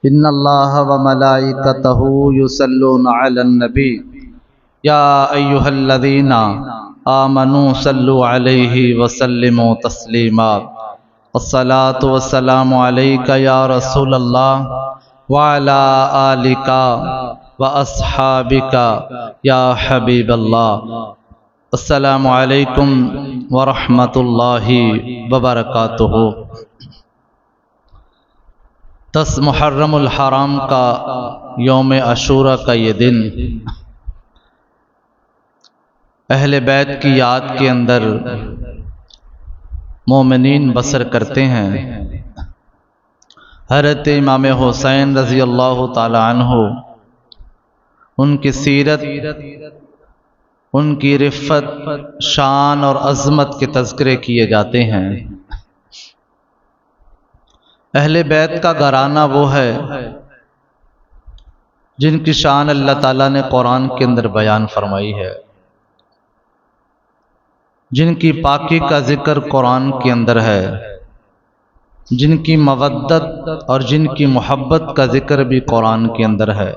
ان اللہ وملائکتہ یصلون علی النبی یا ایھا الذین آمنوا صلوا علیہ وسلموا تسلیما الصلاۃ والسلام علیک یا رسول اللہ وعلی آلک واصحابک یا حبیب اللہ۔ السلام علیکم ورحمۃ اللہ وبرکاتہ۔ 10 محرم الحرام کا یوم عاشوراء کا یہ دن اہل بیت کی یاد کے اندر مومنین بسر کرتے ہیں۔ حضرت امام حسین رضی اللہ تعالی عنہ، ان کی سیرت، ان کی رفت، شان اور عظمت کے تذکرے کیے جاتے ہیں۔ اہل بیت کا گھرانہ وہ ہے جن کی شان اللہ تعالیٰ نے قرآن کے اندر بیان فرمائی ہے، جن کی پاکی کا ذکر قرآن کے اندر ہے، جن کی مودت اور جن کی محبت کا ذکر بھی قرآن کے اندر ہے۔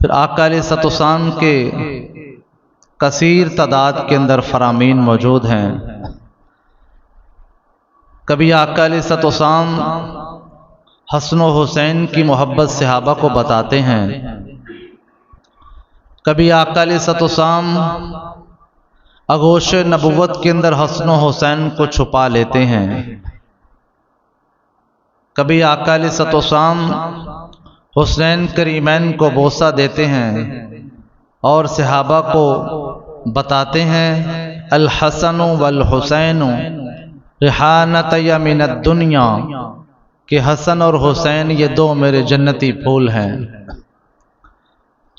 پھر آقا علیہ الصلوۃ والسلام کے کثیر تعداد کے اندر فرامین موجود ہیں۔ کبھی آقا علیہ الصلوۃ والسلام حسن و حسین کی محبت صحابہ کو بتاتے ہیں، کبھی آقا علیہ الصلوۃ والسلام آغوش نبوت کے اندر حسن و حسین کو چھپا لیتے ہیں، کبھی آقا علیہ الصلوۃ والسلام حسنین کریمین کو بوسہ دیتے ہیں اور صحابہ کو بتاتے ہیں الحسن والحسین ریحانتی من الدنیا، کہ حسن اور حسین یہ دو میرے جنتی پھول ہیں۔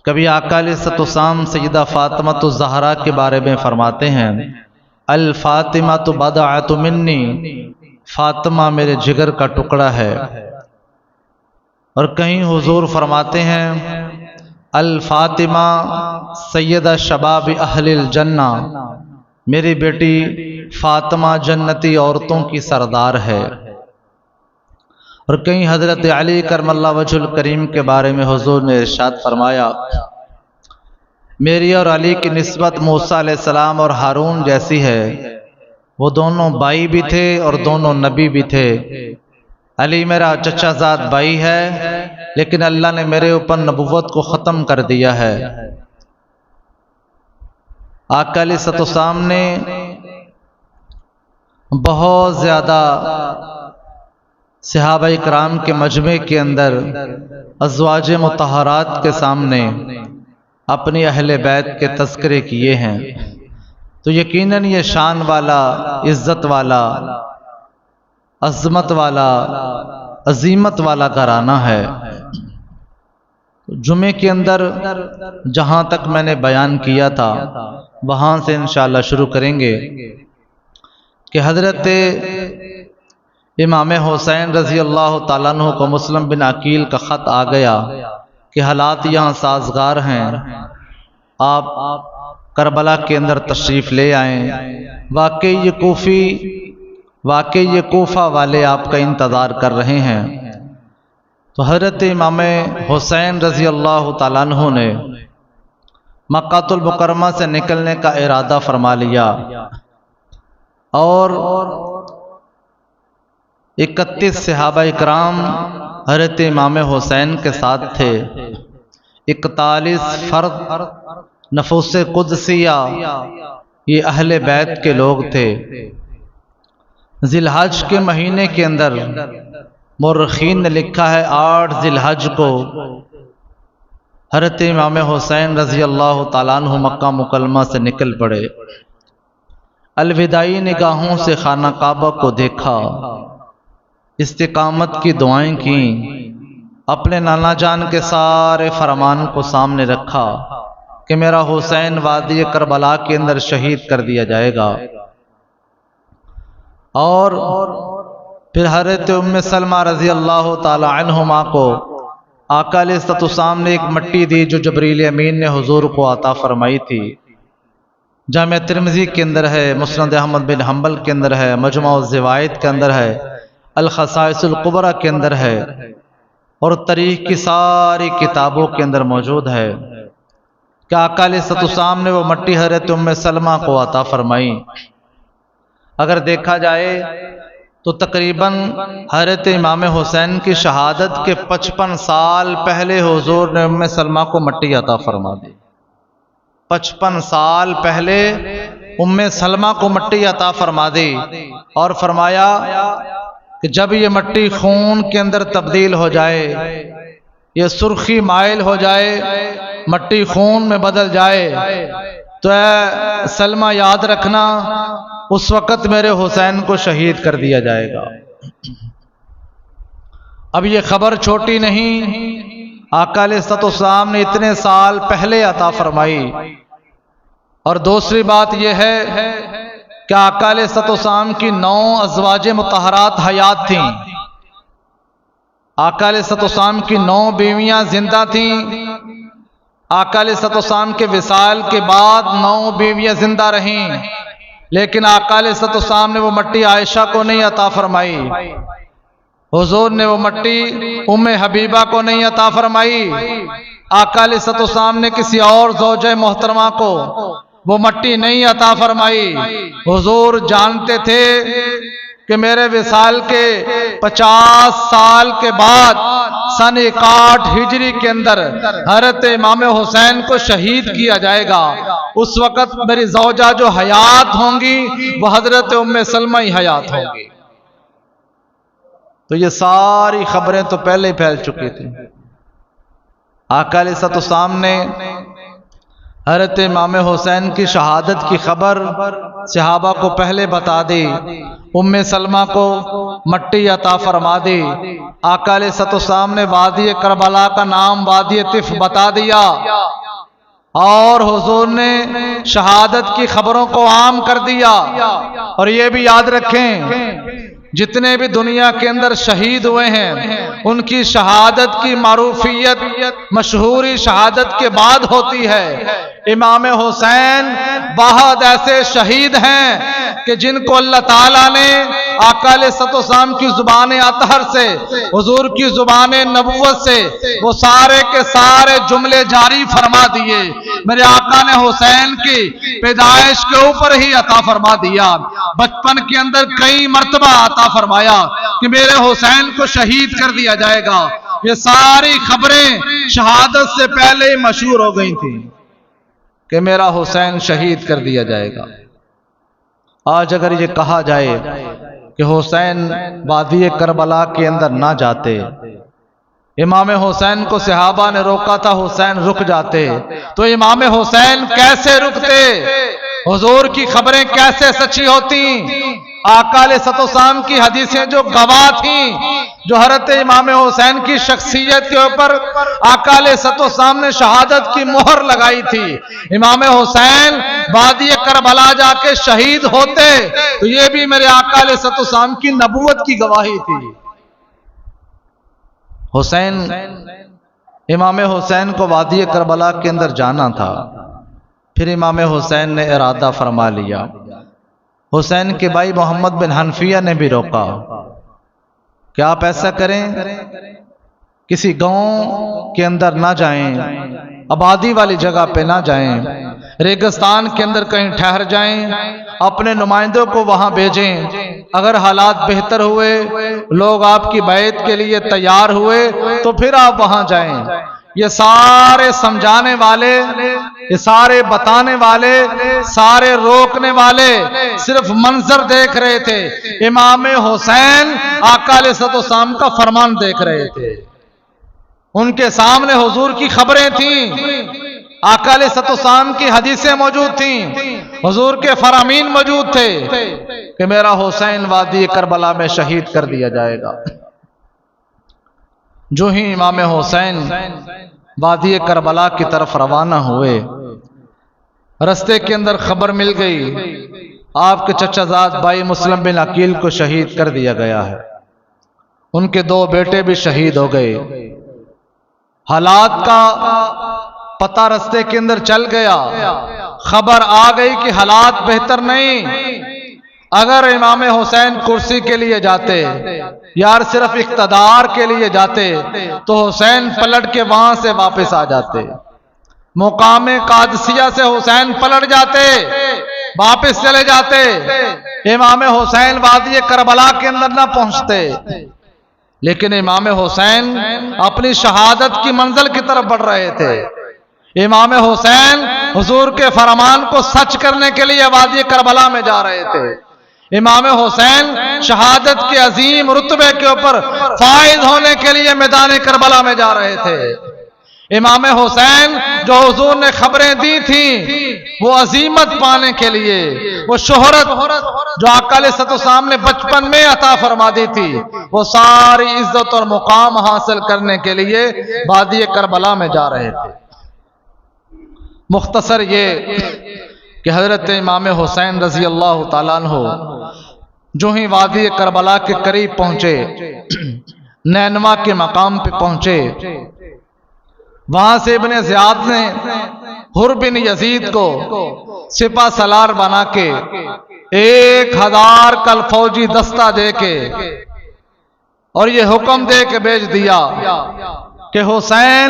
کبھی آقا علیہ الصلوۃ والسلام سیدہ فاطمہ الزہرا کے بارے میں فرماتے ہیں الفاطمہ بضعۃ منی، فاطمہ میرے جگر کا ٹکڑا ہے۔ اور کہیں حضور فرماتے ہیں الفاطمہ سیدہ شباب اہل الجنہ، میری بیٹی فاطمہ جنتی عورتوں کی سردار ہے۔ اور کہیں حضرت علی کرم اللہ وجہ الکریم کے بارے میں حضور نے ارشاد فرمایا میری اور علی کی نسبت موسیٰ علیہ السلام اور ہارون جیسی ہے، وہ دونوں بھائی بھی تھے اور دونوں نبی بھی تھے۔ علی میرا چچا زاد بھائی ہے، لیکن اللہ نے میرے اوپر نبوت کو ختم کر دیا ہے۔ آقا علیہ الصلوۃ والسلام نے بہت زیادہ صحابہ اکرام کے مجمع کے اندر ازواج مطہرات کے سامنے اپنی اہل بیت کے تذکرے کیے ہیں، تو یقیناً یہ شان والا، عزت والا، عظمت والا، عظیمت والا گھرانہ ہے۔ جمعے کے اندر جہاں تک میں نے بیان کیا تھا وہاں سے انشاءاللہ شروع کریں گے کہ حضرت امام حسین رضی اللہ تعالیٰ عنہ کو مسلم بن عقیل کا خط آ گیا کہ حالات یہاں سازگار ہیں، آپ کربلا کے اندر تشریف لے آئیں، واقعی یہ کوفہ والے آپ کا انتظار کر رہے ہیں۔ تو حضرت امام حسین رضی اللہ تعالیٰ عنہ نے مکہ المکرمہ سے نکلنے کا ارادہ فرما لیا اور 31 صحابہ اکرام حضرت امام حسین کے ساتھ تھے، 41 فرد نفوس قدسیہ یہ اہل بیت کے لوگ تھے۔ ذی الحج کے مہینے کے اندر مورخین نے لکھا ہے 8 ذی الحج کو حضرت امام حسین رضی اللہ تعالیٰ عنہ مکہ مکرمہ سے نکل پڑے، الوداعی نگاہوں سے خانہ کعبہ کو دیکھا، استقامت کی دعائیں کیں، اپنے نانا جان کے سارے فرمان کو سامنے رکھا کہ میرا حسین وادی کربلا کے اندر شہید کر دیا جائے گا۔ اور پھر حضرت ام سلمہ رضی اللہ تعالی عنہما کو آقا علیہ الصلوۃ والسلام نے ایک مٹی دی جو جبریل امین نے حضور کو عطا فرمائی تھی۔ جامع ترمذی کے اندر ہے، مسند احمد بن حنبل کے اندر ہے، مجموع الزوائد کے اندر ہے، الخصائص القبرى کے اندر ہے اور تاریخ کی ساری کتابوں کے اندر موجود ہے کہ آقا علیہ الصلوۃ والسلام نے وہ مٹی حضرت ام سلمہ کو عطا فرمائی۔ اگر دیکھا جائے تو تقریباً حضرت امام حسین کی شہادت کے 55 سال پہلے حضور نے ام سلمہ کو مٹی عطا فرما دی۔ 55 سال پہلے ام سلمہ کو مٹی عطا فرما دی اور فرمایا کہ جب یہ مٹی خون کے اندر تبدیل ہو جائے، یہ سرخی مائل ہو جائے، مٹی خون میں بدل جائے، تو اے سلمہ یاد رکھنا اس وقت میرے حسین کو شہید کر دیا جائے گا۔ اب یہ خبر چھوٹی نہیں، آقا علیہ الصلوۃ والسلام نے اتنے سال پہلے عطا فرمائی۔ اور دوسری بات یہ ہے کہ آقا علیہ الصلوۃ والسلام کی 9 ازواج مطہرات حیات تھیں۔ آقا علیہ الصلوۃ والسلام کی 9 بیویاں زندہ تھیں۔ آقا علیہ الصلوۃ والسلام کے وصال کے بعد 9 بیویاں زندہ رہیں، لیکن آقا علیہ الصلوۃ والسلام نے وہ مٹی عائشہ کو نہیں عطا فرمائی، حضور نے وہ مٹی ام حبیبہ کو نہیں عطا فرمائی، آقا علیہ الصلوۃ والسلام نے کسی اور زوجہ محترمہ کو وہ مٹی نہیں عطا فرمائی۔ حضور جانتے تھے کہ میرے وصال کے 50 سال کے بعد سن 61 ہجری کے اندر حضرت امام حسین کو شہید کیا جائے گا، اس وقت میری زوجہ جو حیات ہوں گی وہ حضرت ام سلمہ ہی حیات ہوں گی۔ تو یہ ساری خبریں تو پہلے ہی پھیل چکی تھیں۔ آقا علیہ الصلوۃ والسلام نے حضرت امام حسین کی شہادت کی خبر صحابہ کو پہلے بتا دی، ام سلمہ کو مٹی عطا فرما دی۔ آقا علیہ الصلوۃ والسلام نے وادی کربلا کا نام وادی طف بتا دیا، اور حضور نے شہادت کی خبروں کو عام کر دیا۔ اور یہ بھی یاد رکھیں جتنے بھی دنیا کے اندر شہید ہوئے ہیں ان کی شہادت کی معروفیت مشہوری شہادت کے بعد ہوتی ہے۔ امام حسین بہت ایسے شہید ہیں کہ جن کو اللہ تعالیٰ نے آقا علیہ الصلوۃ والسلام کی زبان اطہر سے، حضور کی زبان نبوت سے وہ سارے کے سارے جملے جاری فرما دیے، میرے آقا نے حسین کی پیدائش کے اوپر ہی عطا فرما دیا۔ بچپن کے اندر کئی مرتبہ عطا فرمایا کہ میرے حسین کو شہید کر دیا جائے گا۔ یہ ساری خبریں شہادت سے پہلے ہی مشہور ہو گئی تھیں کہ میرا حسین شہید کر دیا جائے گا۔ آج اگر یہ کہا جائے کہ حسین وادی کربلا کے اندر نہ جاتے، امام حسین کو صحابہ نے روکا تھا حسین رک جاتے، تو امام حسین کیسے رکتے؟ حضور کی خبریں کیسے سچی ہوتی؟ آقا علیہ الصلوۃ والسلام کی حدیثیں جو گواہ تھیں، جو حضرت امام حسین کی شخصیت کے اوپر آقا علیہ الصلوۃ والسلام نے شہادت کی مہر لگائی تھی، امام حسین وادی کربلا جا کے شہید ہوتے تو یہ بھی میرے آقا علیہ الصلوۃ والسلام کی نبوت کی گواہی تھی۔ حسین امام حسین کو وادی کربلا کے اندر جانا تھا، پھر امام حسین نے ارادہ فرما لیا۔ حسین کے بھائی محمد بن حنفیہ نے بھی روکا کہ آپ ایسا کریں کسی گاؤں کے اندر نہ جائیں، آبادی والی جگہ پہ نہ جائیں، ریگستان کے اندر کہیں ٹھہر جائیں، اپنے نمائندوں کو وہاں بھیجیں، اگر حالات بہتر ہوئے، لوگ آپ کی بیعت کے لیے تیار ہوئے تو پھر آپ وہاں جائیں۔ یہ سارے سمجھانے والے، یہ سارے بتانے والے، سارے روکنے والے صرف منظر دیکھ رہے تھے، امام حسین آقا علیہ الصلوۃ والسلام کا فرمان دیکھ رہے تھے۔ ان کے سامنے حضور کی خبریں تھیں، آقا علیہ الصلوۃ والسلام کی حدیثیں موجود تھیں، حضور کے فرامین موجود تھے کہ میرا حسین وادی کربلا میں شہید کر دیا جائے گا۔ جو ہی امام حسین وادی کربلا کی طرف روانہ ہوئے، رستے کے اندر خبر مل گئی آپ کے چچا زاد بھائی مسلم بن عقیل کو شہید کر دیا گیا ہے، ان کے 2 بیٹے بھی شہید ہو گئے۔ حالات کا پتہ رستے کے اندر چل گیا، خبر آ گئی کہ حالات بہتر نہیں، اگر امام حسین کرسی کے لیے جاتے یار صرف اقتدار کے لیے جاتے تو حسین پلٹ کے وہاں سے واپس آ جاتے، مقام قادسیہ سے حسین پلٹ جاتے، واپس چلے جاتے، امام حسین وادی کربلا کے اندر نہ پہنچتے، لیکن امام حسین اپنی شہادت کی منزل کی طرف بڑھ رہے تھے۔ امام حسین حضور کے فرمان کو سچ کرنے کے لیے وادی کربلا میں جا رہے تھے۔ امام حسین شہادت کے عظیم رتبے کے اوپر فائز ہونے کے لیے میدان کربلا میں جا رہے تھے۔ امام حسین جو حضور نے خبریں دی تھیں وہ عظیمت پانے کے لیے، وہ شہرت جو آقا علیہ السلام نے بچپن میں عطا فرما دی تھی، وہ ساری عزت اور مقام حاصل کرنے کے لیے وادی کربلا میں جا رہے تھے۔ مختصر یہ کہ حضرت امام حسین رضی اللہ تعالیٰ عنہ جو ہی وادی کربلا کے قریب پہنچے، نینوا کے مقام پہ پہنچے، وہاں سے ابن زیاد نے حر بن یزید کو سپہ سالار بنا کے 1000 کل فوجی دستہ دے کے اور یہ حکم دے کے بھیج دیا کہ حسین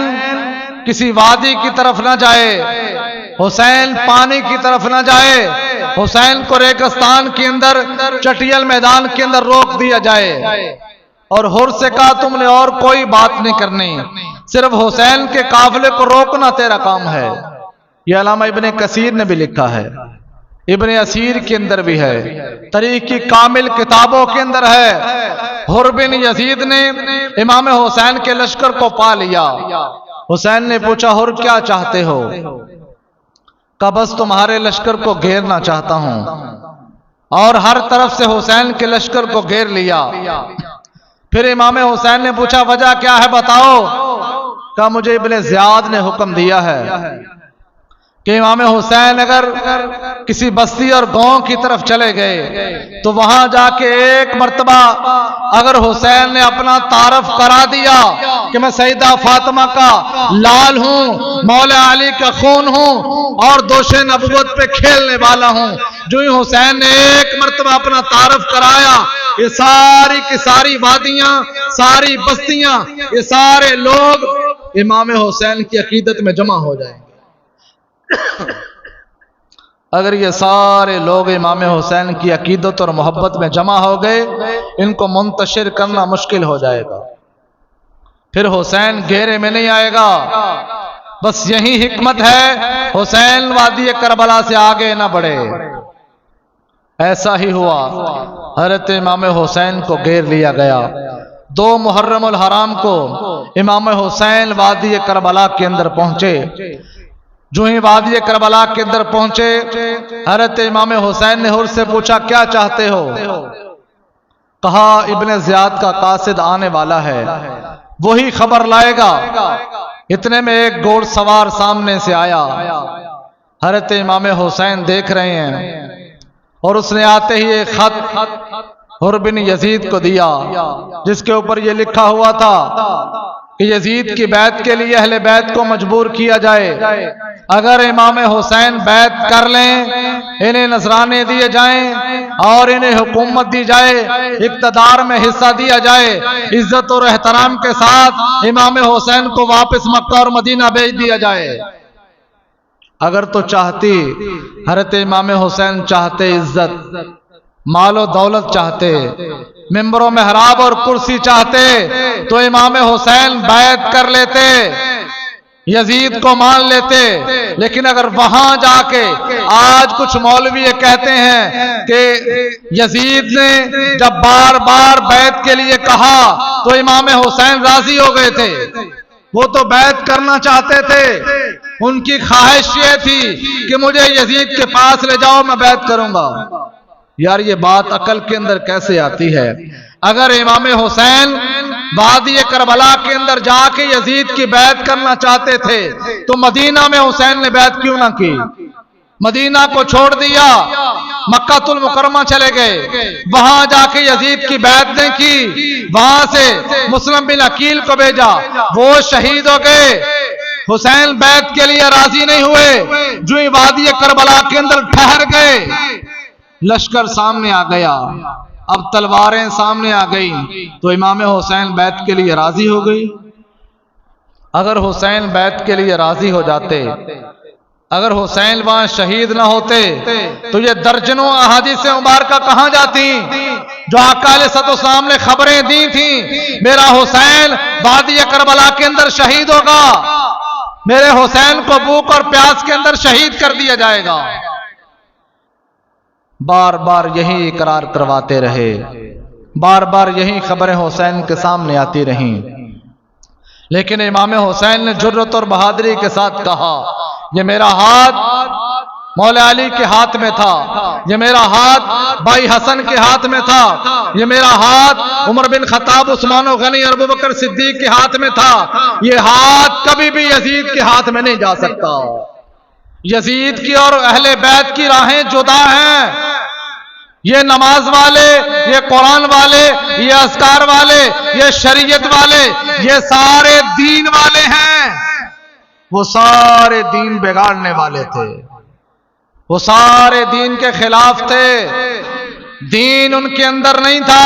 کسی وادی کی طرف نہ جائے، حسین پانی کی طرف نہ جائے، حسین کو ریگستان کے اندر چٹیل میدان کے اندر روک دیا جائے، اور حر سے کہا تم نے اور کوئی بات نہیں کرنی، صرف حسین کے قافلے کو روکنا تیرا کام ہے۔ یہ علامہ ابن کثیر نے بھی لکھا ہے، ابن اسیر کے اندر بھی ہے، تاریخ کی کامل کتابوں کے اندر ہے۔ حر بن یزید نے امام حسین کے لشکر کو پا لیا۔ حسین نے پوچھا حر کیا چاہتے ہو؟ کہا بس تمہارے لشکر کو گھیرنا چاہتا ہوں، اور ہر طرف سے حسین کے لشکر کو گھیر لیا۔ پھر امام حسین نے پوچھا وجہ کیا ہے بتاؤ؟ کہا مجھے ابن زیاد نے حکم دیا ہے کہ امام حسین اگر کسی بستی اور گاؤں کی طرف چلے گئے تو وہاں جا کے ایک مرتبہ اگر حسین نے اپنا تعارف کرا دیا کہ میں سیدہ فاطمہ کا لال ہوں، مولا علی کا خون ہوں اور دوش نبوت پہ کھیلنے والا ہوں، جو ہی حسین نے ایک مرتبہ اپنا تعارف کرایا، یہ ساری کی ساری وادیاں، ساری بستیاں، یہ سارے لوگ امام حسین کی عقیدت میں جمع ہو جائیں گے۔ اگر یہ سارے لوگ امام حسین کی عقیدت اور محبت میں جمع ہو گئے، ان کو منتشر کرنا مشکل ہو جائے گا، پھر حسین گھیرے میں نہیں آئے گا۔ بس یہی حکمت ہے، حسین وادی کربلا سے آگے نہ بڑھے۔ ایسا ہی ہوا، حضرت امام حسین کو گھیر لیا گیا۔ 2 محرم الحرام کو امام حسین وادی کربلا کے اندر پہنچے۔ جو ہی وادی کربلا کے اندر پہنچے، حضرت امام حسین نے حر سے پوچھا کیا چاہتے ہو؟ کہا ابن زیاد کا قاصد آنے والا ہے، وہی خبر لائے گا۔ اتنے میں ایک گھوڑ سوار سامنے سے آیا، حضرت امام حسین دیکھ رہے ہیں، اور اس نے آتے ہی ایک خط حر بن یزید کو دیا جس کے اوپر یہ لکھا ہوا تھا کہ یزید کی بیعت کے لیے اہل بیعت کو مجبور کیا جائے، اگر امام حسین بیعت کر لیں، انہیں نذرانے دیے جائیں اور انہیں حکومت دی جائے، اقتدار میں حصہ دیا جائے، عزت اور احترام کے ساتھ امام حسین کو واپس مکہ اور مدینہ بھیج دیا جائے۔ اگر تو چاہتی حضرت امام حسین چاہتے عزت، مال و دولت چاہتے، ممبر و محراب اور کرسی چاہتے تو امام حسین بیعت کر لیتے، یزید کو مان لیتے۔ لیکن اگر وہاں جا کے آج کچھ مولوی یہ کہتے ہیں کہ یزید نے جب بار بار بیعت کے لیے کہا تو امام حسین راضی ہو گئے تھے، وہ تو بیعت کرنا چاہتے تھے، ان کی خواہش یہ تھی کہ مجھے یزید کے پاس لے جاؤ میں بیعت کروں گا۔ یار یہ بات عقل کے اندر کیسے آتی ہے؟ اگر امام حسین وادی کربلا کے اندر جا کے یزید کی بیعت کرنا چاہتے تھے تو مدینہ میں حسین نے بیعت کیوں نہ کی؟ مدینہ کو چھوڑ دیا، مکہ المکرمہ چلے گئے، وہاں جا کے یزید کی بیعت نہیں کی، وہاں سے مسلم بن عقیل کو بھیجا، وہ شہید ہو گئے۔ حسین بیعت کے لیے راضی نہیں ہوئے، جو ہی وادی کربلا کے اندر ٹھہر گئے، لشکر سامنے آ گیا، اب تلواریں سامنے آ گئی، تو امام حسین بیعت کے لیے راضی ہو گئی۔ اگر حسین بیعت کے لیے راضی ہو جاتے، اگر حسین وہاں شہید نہ ہوتے تو یہ درجنوں احادیث مبارکہ کہاں جاتی جو آقا علیہ الصلوۃ والسلام نے خبریں دی تھیں، میرا حسین وادی کربلا کے اندر شہید ہوگا، میرے حسین کو بھوک اور پیاس کے اندر شہید کر دیا جائے گا۔ بار بار یہی اقرار کرواتے رہے، بار بار یہی خبریں حسین کے سامنے آتی رہیں، لیکن امام حسین نے جرأت اور بہادری کے ساتھ کہا، یہ میرا ہاتھ مولا علی کے ہاتھ میں تھا، یہ میرا ہاتھ بھائی حسن کے ہاتھ میں تھا، یہ میرا ہاتھ عمر بن خطاب، عثمان و غنی اور ابوبکر صدیق کے ہاتھ میں تھا، یہ ہاتھ کبھی بھی یزید کے ہاتھ میں نہیں جا سکتا۔ یزید کی اور اہل بیت کی راہیں جدا ہیں، یہ نماز والے، یہ قرآن والے، یہ اذکار والے، یہ شریعت والے، یہ سارے دین والے ہیں، وہ سارے دین بگاڑنے والے تھے، وہ سارے دین کے خلاف تھے، دین ان کے اندر نہیں تھا۔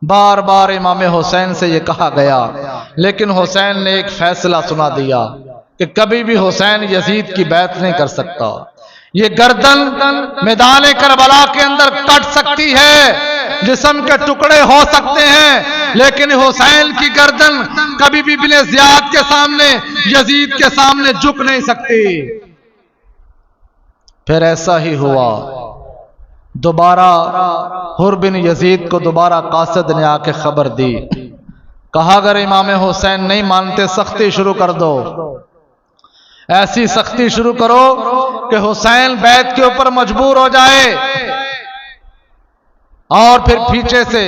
بار بار امام حسین سے یہ کہا گیا، لیکن حسین نے ایک فیصلہ سنا دیا کہ کبھی بھی حسین یزید کی بیعت نہیں کر سکتا، یہ گردن میدان کربلا کے اندر کٹ سکتی ہے، جسم کے ٹکڑے ہو سکتے ہیں، لیکن حسین کی گردن کبھی بھی بن زیاد کے سامنے، یزید کے سامنے جھک نہیں سکتی۔ پھر ایسا ہی ہوا، دوبارہ حر بن یزید کو دوبارہ قاصد نے آ کے خبر دی، کہا اگر امام حسین نہیں مانتے سختی شروع کر دو، ایسی سختی شروع کرو کہ حسین بیعت کے اوپر مجبور ہو جائے۔ اور پھر پیچھے سے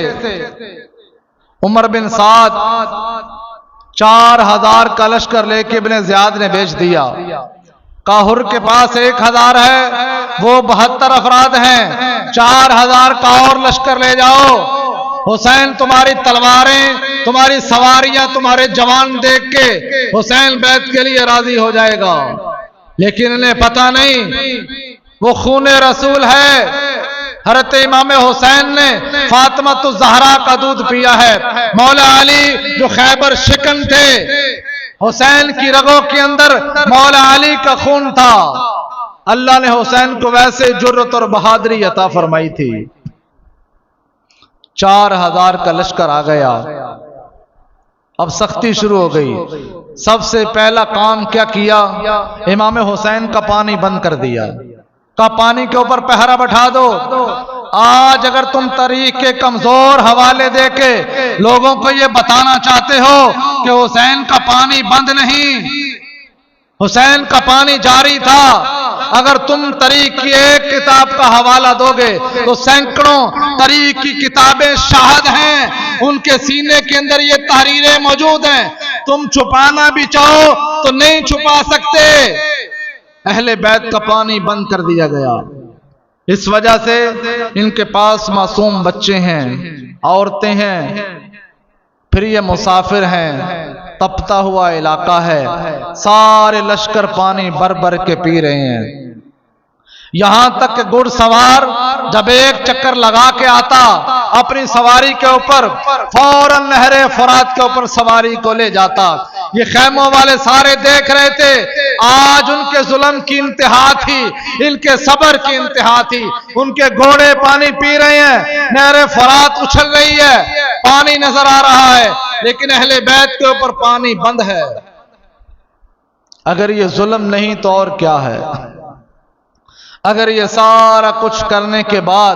عمر بن سعد 4000 کا لشکر لے کے ابن زیاد نے بھیج دیا، حر کے پاس 1000 ہے، وہ 72 افراد ہیں، 4000 کا اور لشکر لے جاؤ، حسین تمہاری تلواریں، تمہاری سواریاں، تمہارے جوان دیکھ کے حسین بیعت کے لیے راضی ہو جائے گا، لیکن انہیں پتہ نہیں وہ خون رسول ہے۔ حضرت امام حسین نے فاطمہ الزہرا کا دودھ پیا ہے، مولا علی جو خیبر شکن تھے، حسین کی رگوں کے اندر مولا علی کا خون تھا، اللہ نے حسین کو ویسے جرأت اور بہادری عطا فرمائی تھی۔ 4000 کا لشکر آ گیا، اب سختی شروع ہو گئی۔ سب سے پہلا کام کیا کیا؟ امام حسین کا پانی بند کر دیا، کہا پانی کے اوپر پہرا بٹھا دو، آج اگر تم تاریخ کے کمزور حوالے دے کے لوگوں کو یہ بتانا چاہتے ہو کہ حسین کا پانی بند نہیں، حسین کا پانی جاری تھا، اگر تم تاریخ کی ایک کتاب کا حوالہ دو گے تو سینکڑوں تاریخ کی کتابیں شاہد ہیں، ان کے سینے کے اندر یہ تحریریں موجود ہیں، تم چھپانا بھی چاہو تو نہیں چھپا سکتے۔ اہل بیت کا پانی بند کر دیا گیا، اس وجہ سے ان کے پاس معصوم بچے ہیں، عورتیں ہیں، پھر یہ مسافر ہیں، تپتا ہوا علاقہ ہے، سارے لشکر پانی بھر بھر کے پی رہے ہیں، یہاں تک کہ گھڑ سوار جب ایک چکر لگا کے آتا اپنی سواری کے اوپر فوراً نہر فرات کے اوپر سواری کو لے جاتا۔ یہ خیموں والے سارے دیکھ رہے تھے، آج ان کے ظلم کی انتہا تھی، ان کے صبر کی انتہا تھی، ان کے گھوڑے پانی پی رہے ہیں، نہر فرات اچھل رہی ہے، پانی نظر آ رہا ہے، لیکن اہل بیت کے اوپر پانی بند ہے۔ اگر یہ ظلم نہیں تو اور کیا ہے؟ اگر یہ سارا کچھ کرنے کے بعد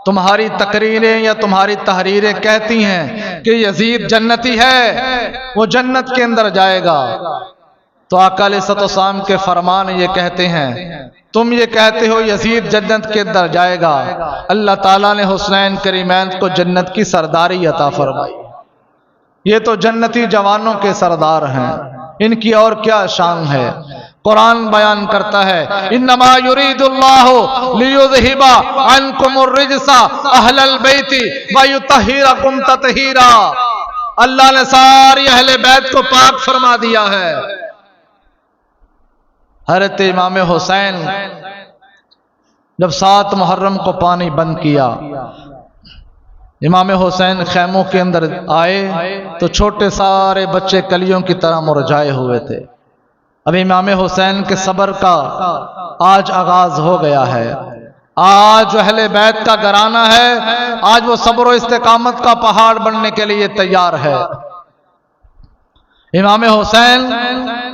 تمہاری تقریریں یا تمہاری تحریریں کہتی ہیں کہ یزید جنتی ہے، وہ جنت کے اندر جائے گا، تو آقا علیہ الصلوۃ والسلام کے فرمان یہ کہتے ہیں، تم یہ کہتے ہو یزید جنت کے اندر جائے گا، اللہ تعالیٰ نے حسنین کریمین کو جنت کی سرداری عطا فرمائی، یہ تو جنتی جوانوں کے سردار ہیں، ان کی اور کیا شان ہے؟ قرآن بیان کرتا ہے انما یرید اللہ لیذہب عنکم الرجس اہل البیت ویطہرکم تطہیرا، اللہ نے ساری اہل بیت کو پاک فرما دیا ہے۔ حضرت امام حسین جب 7 محرم کو پانی بند کیا، امام حسین خیموں کے اندر آئے تو چھوٹے سارے بچے کلیوں کی طرح مرجھائے ہوئے تھے۔ اب امام حسین کے صبر کا آج آغاز ہو گیا ہے۔ آج جو اہل بیت کا گھرانہ ہے، آج وہ صبر و استقامت کا پہاڑ بننے کے لیے تیار ہے۔ امام حسین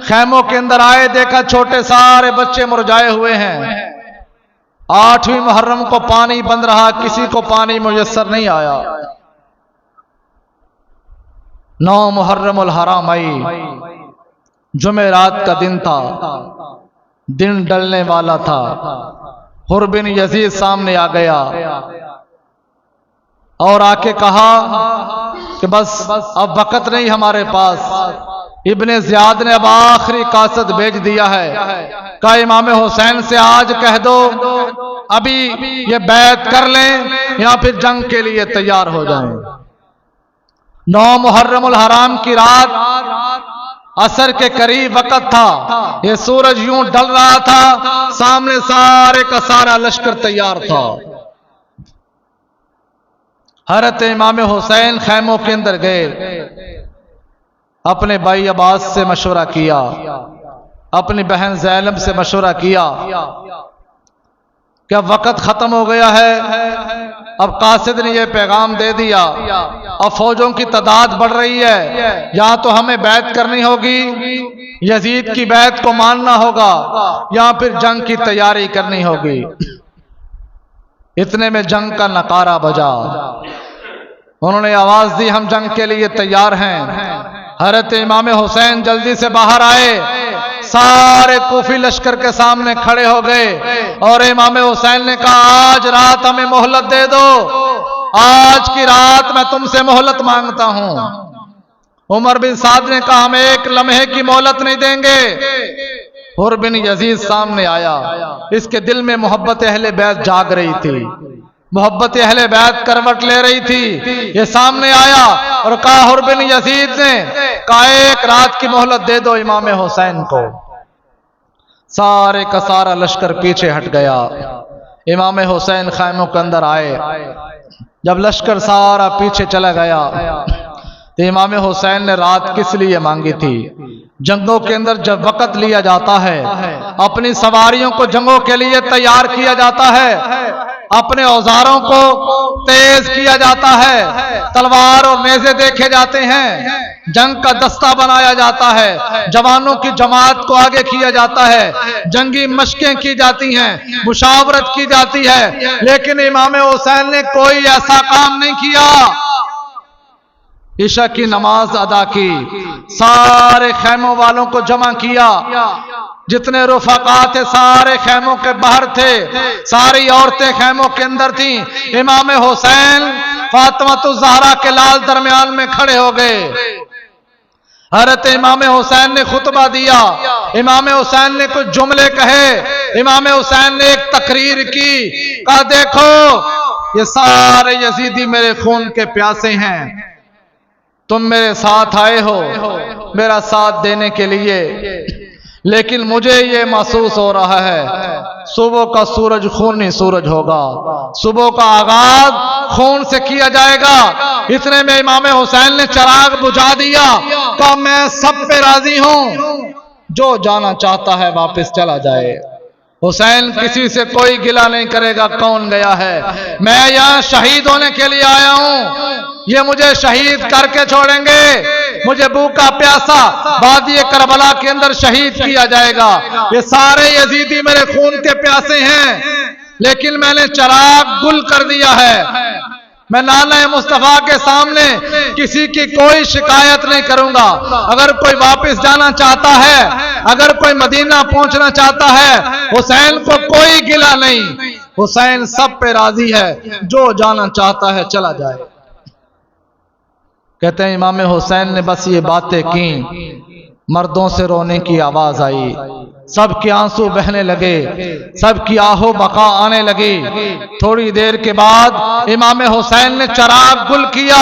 خیموں کے اندر آئے، دیکھا چھوٹے سارے بچے مرجھائے ہوئے ہیں۔ 8ویں محرم کو پانی بند رہا، کسی کو پانی میسر نہیں آیا۔ 9 محرم الحرام آئی، جمعرات کا دن تھا، دن ڈلنے والا تھا۔ حر بن یزید سامنے آ گیا اور آ کے کہا کہ بس اب وقت نہیں ہمارے پاس۔ ابن زیاد نے اب آخری قاصد بھیج دیا ہے، کہا امام حسین سے آج کہہ دو ابھی یہ بیعت کر لیں یا پھر جنگ کے لیے تیار ہو جائیں۔ 9 محرم الحرام کی رات عصر کے قریب وقت تھا، یہ سورج یوں ڈل رہا تھا، سامنے سارے کا سارا لشکر تیار تھا۔ حضرت امام حسین خیموں کے اندر گئے، اپنے بھائی عباس سے مشورہ کیا، اپنی بہن زینب سے مشورہ کیا کہ اب وقت ختم ہو گیا ہے، اب قاصد نے یہ پیغام دے دیا، اب فوجوں کی تعداد بڑھ رہی ہے، یا تو ہمیں بیعت کرنی ہوگی، یزید کی بیعت کو ماننا ہوگا، یا پھر جنگ کی تیاری کرنی ہوگی۔ اتنے میں جنگ کا نعرہ بجا، انہوں نے آواز دی ہم جنگ کے لیے تیار ہیں۔ حضرت امام حسین جلدی سے باہر آئے، سارے کوفی لشکر کے سامنے کھڑے ہو گئے اور امام حسین نے کہا آج رات ہمیں مہلت دے دو، آج کی رات میں تم سے مہلت مانگتا ہوں۔ عمر بن سعد نے کہا ہم ایک لمحے کی مہلت نہیں دیں گے۔ حر بن یزید سامنے آیا، اس کے دل میں محبت اہل بیت جاگ رہی تھی، محبت اہل بیت کروٹ لے رہی تھی۔ یہ سامنے آیا اور کہا حر بن یزید نے کہا ایک رات کی مہلت دے دو امام حسین کو۔ سارے کا سارا لشکر پیچھے ہٹ گیا، امام حسین خیموں کے اندر آئے۔ جب لشکر سارا پیچھے چلا گیا تو امام حسین نے رات کس لیے مانگی تھی؟ جنگوں کے اندر جب وقت لیا جاتا ہے، اپنی سواریوں کو جنگوں کے لیے تیار کیا جاتا ہے، اپنے اوزاروں کو تیز کیا جاتا ہے، تلوار اور نیزے دیکھے جاتے ہیں، جنگ کا دستہ بنایا جاتا ہے، جوانوں کی جماعت کو آگے کیا جاتا ہے، جنگی مشقیں کی جاتی ہیں، مشاورت کی جاتی ہے، لیکن امام حسین نے کوئی ایسا کام نہیں کیا۔ عشاء کی نماز ادا کی، سارے خیموں والوں کو جمع کیا، جتنے رفقا تھے سارے خیموں کے باہر تھے، ساری عورتیں خیموں کے اندر تھیں۔ امام حسین فاطمہ الزہرا کے لال درمیان میں کھڑے ہو گئے۔ حضرت امام حسین نے خطبہ دیا، امام حسین نے کچھ جملے کہے، امام حسین نے ایک تقریر کی، کہا دیکھو یہ سارے یزیدی میرے خون کے پیاسے ہیں، تم میرے ساتھ آئے ہو میرا ساتھ دینے کے لیے، لیکن مجھے یہ محسوس ہو رہا ہے صبح کا سورج خونی سورج ہوگا، صبح کا آغاز خون سے کیا جائے گا۔ اتنے میں امام حسین نے چراغ بجھا دیا، کہا میں سب پہ راضی ہوں، جو جانا چاہتا ہے واپس چلا جائے۔ حسین کسی سے کوئی گلہ نہیں کرے گا کون گیا ہے، میں یہاں شہید ہونے کے لیے آیا ہوں، یہ مجھے شہید کر کے چھوڑیں گے، مجھے بھوکا پیاسا وادی کربلا کے اندر شہید کیا جائے گا۔ یہ سارے یزیدی میرے خون کے پیاسے ہیں، لیکن میں نے چراغ گل کر دیا ہے، میں نالہ مصطفیٰ کے سامنے کسی کی کوئی شکایت نہیں کروں گا۔ اگر کوئی واپس جانا چاہتا ہے، اگر کوئی مدینہ پہنچنا چاہتا ہے، حسین کو کوئی گلہ نہیں، حسین سب پہ راضی ہے، جو جانا چاہتا ہے چلا جائے۔ کہتے ہیں امام حسین نے بس یہ باتیں کی، مردوں سے رونے کی آواز آئی، سب کے آنسو بہنے لگے، سب کی آہو بقا آنے لگی۔ تھوڑی دیر کے بعد امام حسین نے چراغ گل کیا،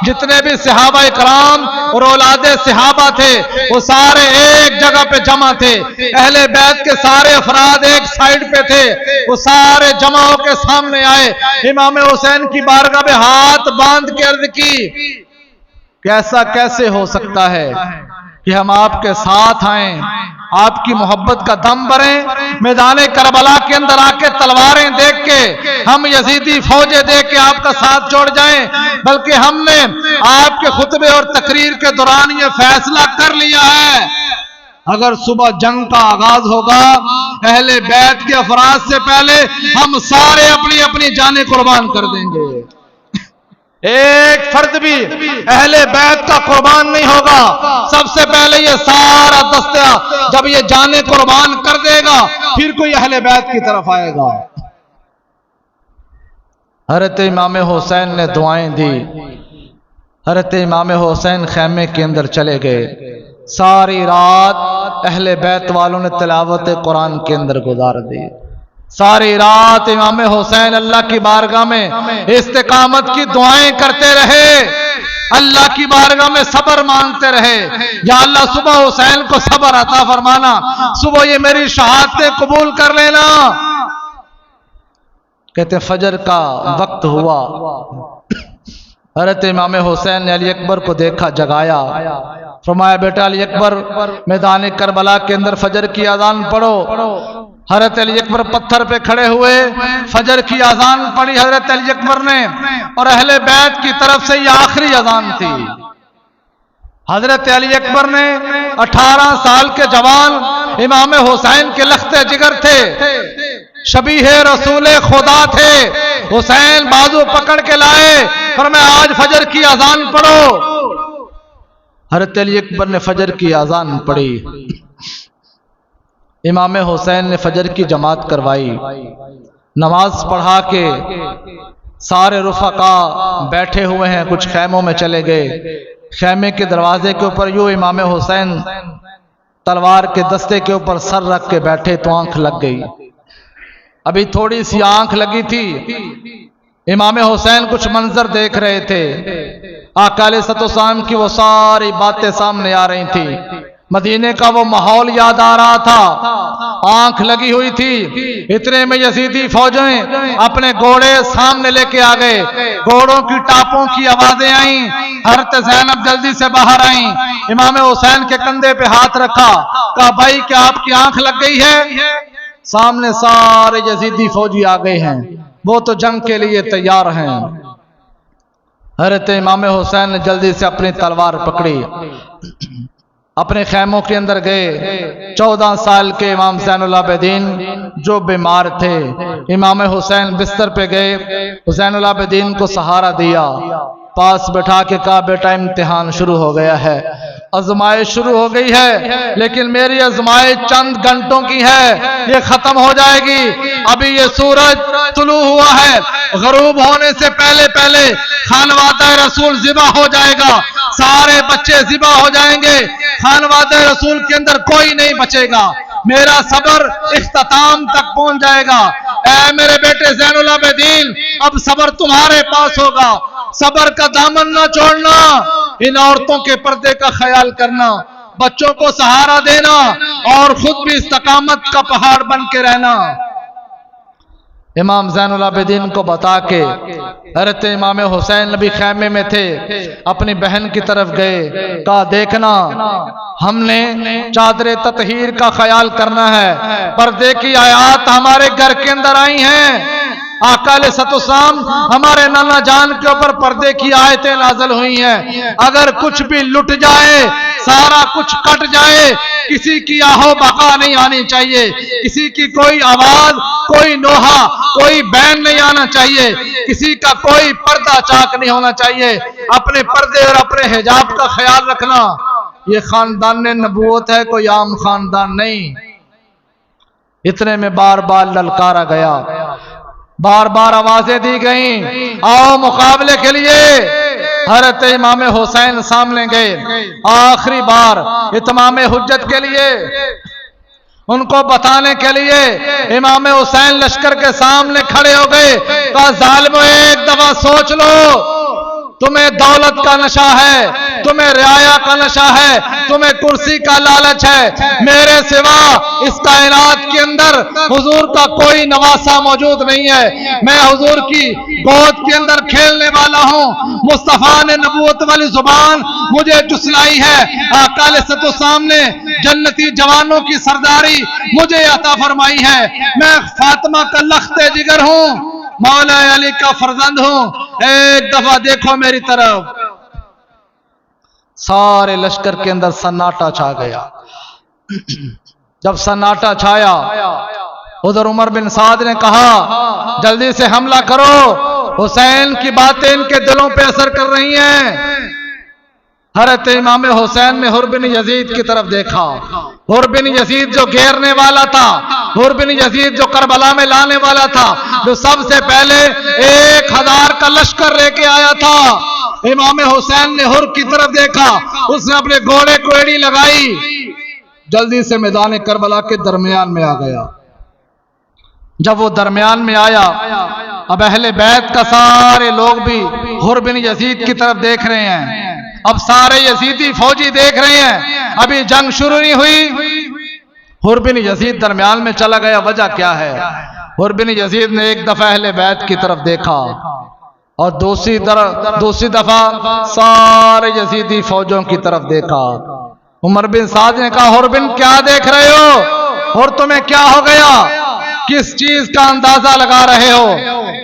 جتنے بھی صحابہ کرام اور اولاد صحابہ تھے وہ سارے ایک جگہ پہ جمع تھے، اہل بیت کے سارے افراد ایک سائیڈ پہ تھے، وہ سارے جمع ہو کے سامنے آئے، امام حسین کی بارگاہ میں ہاتھ باندھ کے عرض کی کہ ایسا کیسے ہو سکتا ہے کہ ہم آپ کے ساتھ آئیں، آپ کی محبت کا دم بھریں، میدان کربلا کے اندر آ کے تلواریں دیکھ کے ہم یزیدی فوجیں دیکھ کے آپ کا ساتھ چھوڑ جائیں، بلکہ ہم نے آپ کے خطبے اور تقریر کے دوران یہ فیصلہ کر لیا ہے اگر صبح جنگ کا آغاز ہوگا اہل بیت کے افراد سے پہلے ہم سارے اپنی اپنی جانیں قربان کر دیں گے، ایک فرد بھی اہل بیت کا قربان نہیں ہوگا، سب سے پہلے یہ سارا دستہ جب یہ جانیں قربان کر دے گا پھر کوئی اہل بیت کی طرف آئے گا۔ حضرت امام حسین نے دعائیں دی، حضرت امام حسین خیمے کے اندر چلے گئے، ساری رات اہل بیت والوں نے تلاوت قرآن کے اندر گزار دی، ساری رات امام حسین اللہ کی بارگاہ میں استقامت کی دعائیں کرتے رہے، اللہ کی بارگاہ میں صبر مانگتے رہے، یا اللہ صبح حسین کو صبر عطا فرمانا، صبح یہ میری شہادتیں قبول کر لینا۔ کہتے فجر کا وقت ہوا، حضرت امام حسین نے علی اکبر کو دیکھا، جگایا، فرمایا بیٹا علی اکبر میدان کربلا کے اندر فجر کی اذان پڑھو۔ حضرت علی اکبر پتھر پہ کھڑے ہوئے، فجر کی اذان پڑھی حضرت علی اکبر نے، اور اہل بیت کی طرف سے یہ آخری اذان تھی۔ حضرت علی اکبر نے 18 سال کے جوان امام حسین کے لخت جگر تھے، شبیہ رسول خدا تھے، حسین بازو پکڑ کے لائے، فرمایا آج فجر کی اذان پڑھو۔ حضرت علی اکبر نے فجر کی اذان پڑھی، امام حسین نے فجر کی جماعت کروائی، نماز پڑھا کے سارے رفقا بیٹھے ہوئے ہیں، کچھ خیموں میں چلے گئے، خیمے کے دروازے کے اوپر یوں امام حسین تلوار کے دستے کے اوپر سر رکھ کے بیٹھے تو آنکھ لگ گئی، ابھی تھوڑی سی آنکھ لگی تھی، امام حسین کچھ منظر دیکھ رہے تھے، آقا علیہ الصلوۃ والسلام کی وہ ساری باتیں سامنے آ رہی تھی، مدینے کا وہ ماحول یاد آ رہا تھا، آنکھ لگی ہوئی تھی، اتنے میں یزیدی فوجیں اپنے گھوڑے سامنے لے کے آ گئے، گھوڑوں کی ٹاپوں کی آوازیں آئیں، حضرت زینب جلدی سے باہر آئیں، امام حسین کے کندھے پہ ہاتھ رکھا، کہا بھائی کیا آپ کی آنکھ لگ گئی ہے؟ سامنے سارے یزیدی فوجی آ گئے ہیں، وہ تو جنگ کے لیے تیار ہیں۔ حضرت امام حسین نے جلدی سے اپنی تلوار پکڑی، اپنے خیموں کے اندر گئے، 14 سال کے امام زین العابدین جو بیمار تھے، امام حسین بستر پہ گئے، حسین العابدین کو سہارا دیا، پاس بٹھا کے کہا بیٹا امتحان شروع ہو گیا ہے، آزمائش شروع ہو گئی ہے، لیکن میری آزمائش چند گھنٹوں کی ہے، یہ ختم ہو جائے گی، ابھی یہ سورج طلوع ہوا ہے، غروب ہونے سے پہلے پہلے خانوادہ رسول ذبح ہو جائے گا، سارے بچے ذبح ہو جائیں گے، خانوادہ رسول کے اندر کوئی نہیں بچے گا، میرا صبر اختتام تک پہنچ جائے گا، اے میرے بیٹے زین العابدین اب صبر تمہارے پاس ہوگا، صبر کا دامن نہ چھوڑنا، ان عورتوں کے پردے کا خیال کرنا، بچوں کو سہارا دینا، اور خود بھی استقامت کا پہاڑ بن کے رہنا۔ امام زین العابدین کو بتا کے حضرت امام حسین نبی خیمے میں تھے، اپنی بہن کی طرف گئے، کہا دیکھنا ہم نے چادر تطہیر کا خیال کرنا ہے، پردے کی آیات ہمارے گھر کے اندر آئی ہیں، آقا علیہ الصلوۃ والسلام ہمارے نانا جان کے اوپر پردے کی آیتیں نازل ہوئی ہیں، اگر کچھ بھی لٹ جائے، سارا کچھ کٹ جائے، کسی کی آہو بقا نہیں آنی چاہیے، کسی کی کوئی آواز، کوئی نوحہ، کوئی بین نہیں آنا چاہیے، کسی کا کوئی پردہ چاک نہیں ہونا چاہیے، اپنے پردے اور اپنے حجاب کا خیال رکھنا، یہ خاندان نبوت ہے، کوئی عام خاندان نہیں۔ اتنے میں بار بار للکارا گیا، بار بار آوازیں دی گئیں، آؤ مقابلے کے لیے، حضرت امام حسین سامنے گئے آخری بار اتمام حجت کے لیے، ان کو بتانے کے لیے امام حسین لشکر کے سامنے کھڑے ہو گئے، کہا ظالمو ایک دفعہ سوچ لو، تمہیں دولت کا نشہ ہے، تمہیں رعایا کا نشہ ہے، تمہیں کرسی کا لالچ ہے، میرے سوا اس کائنات کے اندر حضور کا کوئی نواسا موجود نہیں ہے، میں حضور کی گود کے اندر کھیلنے والا ہوں، مصطفیٰ نے نبوت والی زبان مجھے جسلائی ہے، آقا علیہ السلام نے جنتی جوانوں کی سرداری مجھے عطا فرمائی ہے، میں فاطمہ کا لخت جگر ہوں، مولا علی کا فرزند ہوں، ایک دفعہ دیکھو میری طرف۔ سارے لشکر کے اندر سناٹا چھا گیا۔ جب سناٹا چھایا ادھر عمر بن سعد نے کہا جلدی سے حملہ کرو، حسین کی باتیں ان کے دلوں پہ اثر کر رہی ہیں۔ حضرت امام حسین نے حر بن یزید کی طرف دیکھا، حر بن یزید جو گھیرنے والا تھا، حر بن یزید جو کربلا میں لانے والا تھا، جو سب سے پہلے 1000 کا لشکر لے کے آیا تھا۔ امام حسین نے حر کی طرف دیکھا، اس نے اپنے گھوڑے کو ایڑی لگائی، جلدی سے میدان کربلا کے درمیان میں آ گیا۔ جب وہ درمیان میں آیا، اب اہل بیت کا سارے لوگ بھی حر بن یزید کی طرف دیکھ رہے ہیں، اب سارے یزیدی فوجی دیکھ رہے ہیں، ابھی جنگ شروع نہیں ہوئی۔ حر بن یزید درمیان میں چلا گیا، وجہ کیا ہے؟ حر بن یزید نے ایک دفعہ اہل بیت کی طرف دیکھا اور دوسری دفعہ سارے یزیدی فوجوں کی طرف دیکھا۔ عمر بن سعد نے کہا حر بن کیا دیکھ رہے ہو، اور تمہیں کیا ہو گیا، کس چیز کا اندازہ لگا رہے ہو،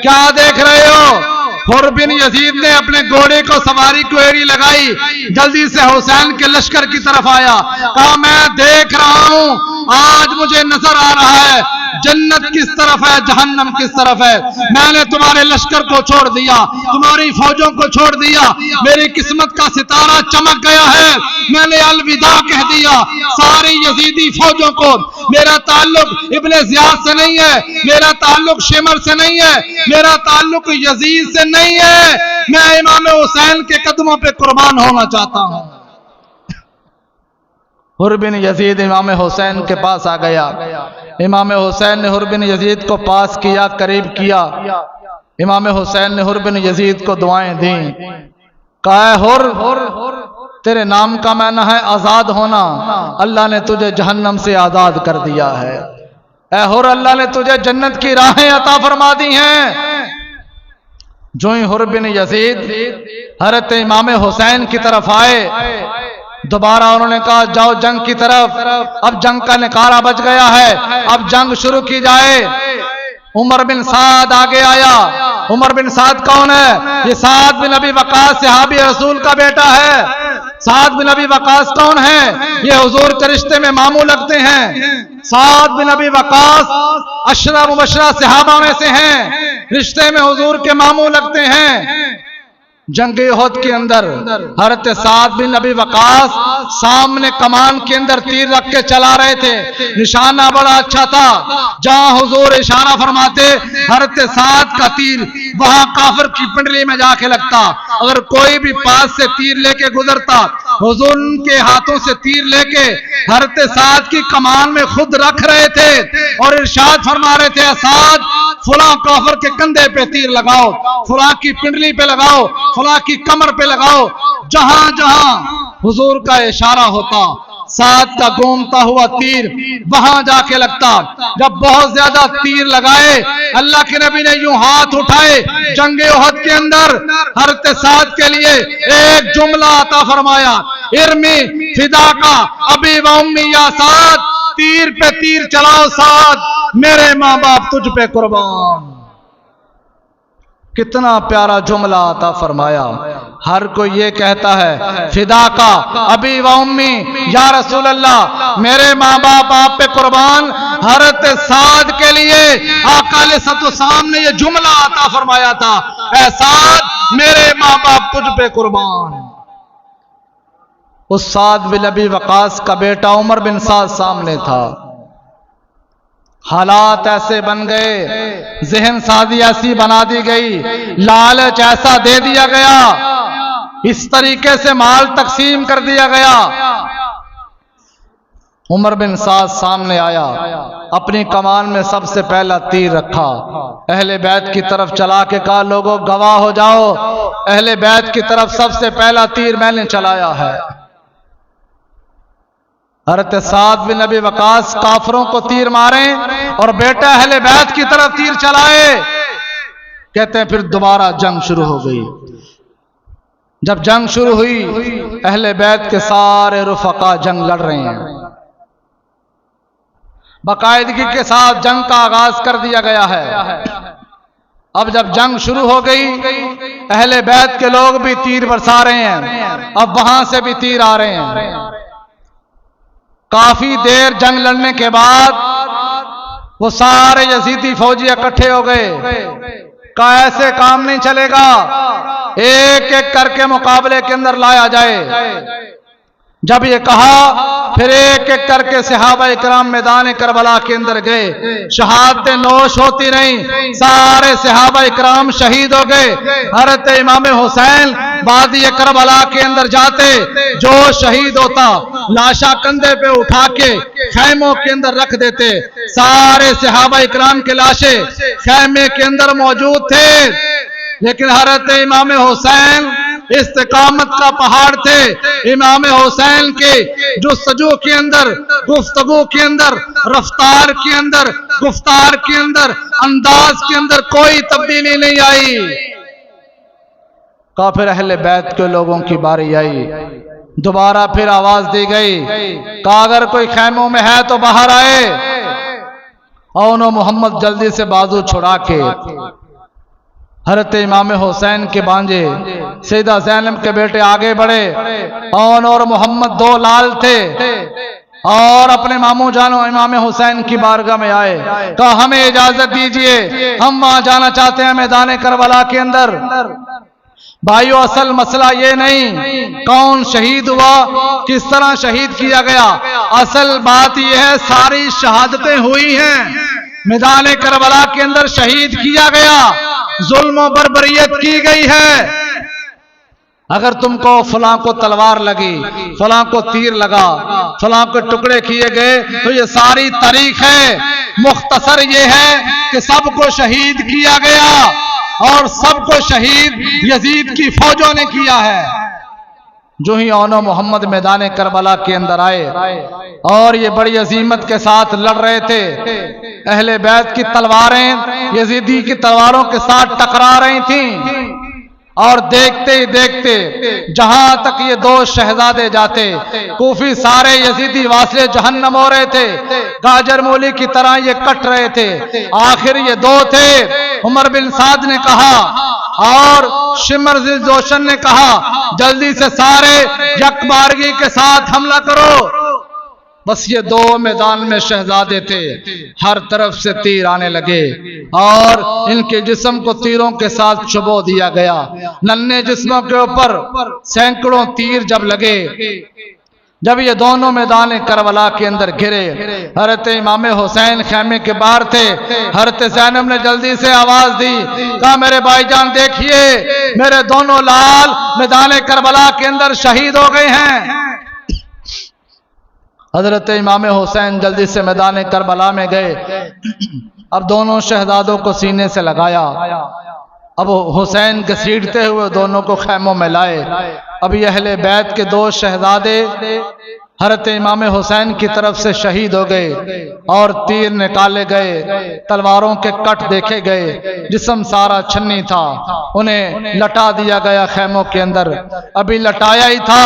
کیا دیکھ رہے ہو؟ حر بن یزید نے اپنے گھوڑے کو سواری کو ایڑی لگائی، جلدی سے حسین کے لشکر کی طرف آیا، کہا میں دیکھ رہا ہوں، آج مجھے نظر آ رہا ہے جنت کس طرف ہے، جہنم کس طرف ہے، میں نے تمہارے لشکر کو چھوڑ دیا، تمہاری فوجوں کو چھوڑ دیا، میری قسمت کا ستارہ چمک گیا ہے، میں نے الوداع کہہ دیا ساری یزیدی فوجوں کو۔ میرا تعلق ابن زیاد سے نہیں ہے، میرا تعلق شمر سے نہیں ہے، میرا تعلق یزید سے نہیں ہے، میں امام حسین کے قدموں پہ قربان ہونا چاہتا ہوں۔ حر بن یزید امام حسین کے پاس آ گیا، امام حسین نے حر بن یزید کو پاس کیا، قریب کیا، امام حسین نے حر بن یزید کو دعائیں دیں، کہا اے حر، تیرے نام کا معنی ہے آزاد ہونا، اللہ نے تجھے جہنم سے آزاد کر دیا ہے، اے حر اللہ نے تجھے جنت کی راہیں عطا فرما دی ہیں۔ جو ہی حر بن یزید حضرت امام حسین کی طرف آئے، دوبارہ انہوں نے کہا جاؤ جنگ کی طرف، اب جنگ کا نکارہ بچ گیا ہے، اب جنگ شروع کی جائے۔ عمر بن سعد آگے آیا۔ عمر بن سعد کون ہے؟ یہ سعد بن ابی وقاص صحابی رسول کا بیٹا ہے۔ سعد بن ابی وقاص کون ہے؟ یہ حضور کے رشتے میں ماموں لگتے ہیں۔ سعد بن ابی وقاص عشرہ مبشرہ صحابہ میں سے ہیں، رشتے میں حضور کے ماموں لگتے ہیں۔ جنگ احد کے اندر حضرت سعد بن ابی وقاص سامنے کمان کے اندر تیر رکھ کے چلا رہے تھے، نشانہ بڑا اچھا تھا، جہاں حضور اشارہ فرماتے حضرت سعد کا تیر وہاں کافر کی پنڈلی میں جا کے لگتا۔ اگر کوئی بھی پاس سے تیر لے کے گزرتا، حضور ان کے ہاتھوں سے تیر لے کے حضرت سعد کی کمان میں خود رکھ رہے تھے اور ارشاد فرما رہے تھے سعد فلاں کافر کے کندھے پہ تیر لگاؤ، فلاں کی پنڈلی پہ لگاؤ، فلاں کی کمر پہ لگاؤ، جہاں جہاں حضور کا اشارہ ہوتا سعد کا گھومتا ہوا تیر وہاں جا کے لگتا۔ جب بہت زیادہ تیر لگائے، اللہ کے نبی نے یوں ہاتھ اٹھائے، جنگ احد کے اندر حضرت سعد کے لیے ایک جملہ عطا فرمایا، ارمی فدا کا ابی و امی یا سعد، تیر پہ تیر چلاؤ سعد، میرے ماں باپ تجھ پہ قربان۔ کتنا پیارا جملہ عطا فرمایا۔ ہر کوئی یہ کہتا ہے فدا کا ابی و امی یا رسول اللہ، میرے ماں باپ آپ پہ قربان۔ حضرت سعد کے لیے آقا علیہ السلام نے یہ جملہ عطا فرمایا تھا، اے سعد میرے ماں باپ تجھ پہ قربان۔ اس سعد بن ابی وقاص کا بیٹا عمر بن سعد سامنے تھا۔ حالات ایسے بن گئے، ذہن سازی ایسی بنا دی گئی، لالچ ایسا دے دیا گیا، اس طریقے سے مال تقسیم کر دیا گیا۔ عمر بن سعد سامنے آیا، اپنی کمان میں سب سے پہلا تیر رکھا، اہل بیت کی طرف چلا کے کہا لوگوں گواہ ہو جاؤ، اہل بیت کی طرف سب سے پہلا تیر میں نے چلایا ہے۔ حضرت سعد بن ابی وقاص کافروں کو تیر ماریں اور بیٹا اہل بیت کی طرف تیر چلائے۔ کہتے ہیں پھر دوبارہ جنگ شروع ہو گئی۔ جب جنگ شروع ہوئی، اہل بیت کے سارے رفقا جنگ لڑ رہے ہیں، باقاعدگی کے ساتھ جنگ کا آغاز کر دیا گیا ہے۔ اب جب جنگ شروع ہو گئی، اہل بیت کے لوگ بھی تیر برسا رہے ہیں، اب وہاں سے بھی تیر آ رہے ہیں۔ کافی دیر جنگ لڑنے کے بعد وہ سارے یزیدی فوجی اکٹھے ہو گئے، کہا ایسے کام نہیں چلے گا، ایک ایک کر کے مقابلے کے اندر لایا جائے۔ جب یہ کہا پھر ایک ایک کر کے صحابہ اکرام میدان کربلا کے اندر گئے، شہادتیں نوش ہوتی رہیں، سارے صحابہ اکرام شہید ہو گئے۔ حضرت امام حسین وادی کربلا کے اندر جاتے، جو شہید ہوتا لاشا کندھے پہ اٹھا کے خیموں کے اندر رکھ دیتے۔ سارے صحابہ اکرام کے لاشیں خیمے کے اندر موجود تھے، لیکن حضرت امام حسین استقامت کا پہاڑ تھے۔ امام حسین کے جستجو کے اندر، گفتگو کے اندر، رفتار کے اندر، گفتار کے اندر، انداز کے اندر کوئی تبدیلی نہیں آئی۔ کافر اہل بیت کے لوگوں کی باری آئی، دوبارہ پھر آواز دی گئی کہ اگر کوئی خیموں میں ہے تو باہر آئے۔ اون و محمد جلدی سے بازو چھڑا کے حضرت امام حسین کے بانجے سیدہ زینب کے بیٹے آگے بڑھے۔ اون اور محمد دو لال تھے اور اپنے ماموں جانو امام حسین کی بارگاہ میں آئے، کہا ہمیں اجازت دیجئے، ہم وہاں جانا چاہتے ہیں میدان کربلا کے اندر۔ بھائیو اصل مسئلہ یہ نہیں کون شہید ہوا، کس طرح شہید کیا گیا، اصل بات یہ ہے ساری شہادتیں ہوئی ہیں، میدان کربلا کے اندر شہید کیا گیا، ظلم و بربریت کی گئی ہے۔ اگر تم کو فلاں کو تلوار لگی، فلاں کو تیر لگا، فلاں کو ٹکڑے کیے گئے، تو یہ ساری تاریخ ہے۔ مختصر یہ ہے کہ سب کو شہید کیا گیا اور سب کو شہید یزید کی فوجوں نے کیا ہے۔ جو ہی اون و محمد میدان کربلا کے اندر آئے اور یہ بڑی عظیمت کے ساتھ لڑ رہے تھے، اہل بیت کی تلواریں یزیدی کی تلواروں کے ساتھ ٹکرا رہی تھیں، اور دیکھتے ہی دیکھتے جہاں تک یہ دو شہزادے جاتے، کوفی سارے یزیدی واصلے جہنم ہو رہے تھے، گاجر مولی کی طرح یہ کٹ رہے تھے۔ آخر یہ دو تھے، عمر بن سعد نے کہا اور شمر ذی جوشن نے کہا جلدی سے سارے یک بارگی کے ساتھ حملہ کرو۔ بس یہ دو میدان میں شہزادے تھے، ہر طرف سے تیر آنے لگے اور ان کے جسم کو تیروں کے ساتھ چبو دیا گیا۔ ننھے جسموں کے اوپر سینکڑوں تیر جب لگے، جب یہ دونوں میدان کربلا کے اندر گرے، حضرت امام حسین خیمے کے باہر تھے، حضرت زینب نے جلدی سے آواز دی، کہا میرے بھائی جان دیکھیے میرے دونوں لال میدان کربلا کے اندر شہید ہو گئے ہیں۔ حضرت امام حسین جلدی سے میدان کربلا میں گئے، اب دونوں شہزادوں کو سینے سے لگایا، اب حسین گھسیٹتے ہوئے دونوں کو خیموں میں لائے۔ اب یہ اہل بیت کے دو شہزادے حضرت امام حسین کی طرف سے شہید ہو گئے اور تیر نکالے گئے، تلواروں کے کٹ دیکھے گئے، جسم سارا چھنی تھا، انہیں لٹا دیا گیا خیموں کے اندر۔ ابھی لٹایا ہی تھا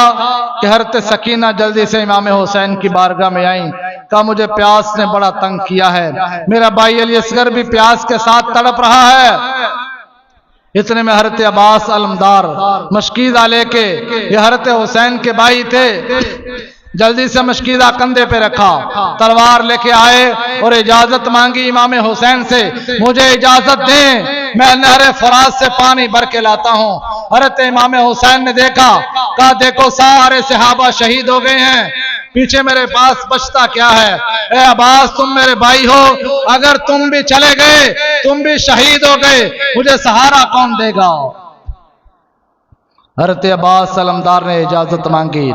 کہ حضرت سکینہ جلدی سے امام حسین کی بارگاہ میں آئیں، کہا مجھے پیاس نے بڑا تنگ کیا ہے، میرا بھائی علی اصغر بھی پیاس کے ساتھ تڑپ رہا ہے۔ اتنے میں حضرت عباس علمدار مشکیزہ لے کے، یہ حضرت حسین کے بھائی تھے، جلدی سے مشکیزہ کندھے پہ رکھا، تلوار لے کے آئے اور اجازت مانگی امام حسین سے، مجھے اجازت دیں میں نہر فرات سے پانی بھر کے لاتا ہوں۔ حضرت امام حسین نے دیکھا، کہا دیکھو سارے صحابہ شہید ہو گئے ہیں، پیچھے میرے پاس بچتا کیا ہے؟ اے عباس تم میرے بھائی ہو، اگر تم بھی چلے گئے، تم بھی شہید ہو گئے، مجھے سہارا کون دے گا؟ حضرت عباس علمدار نے اجازت مانگی،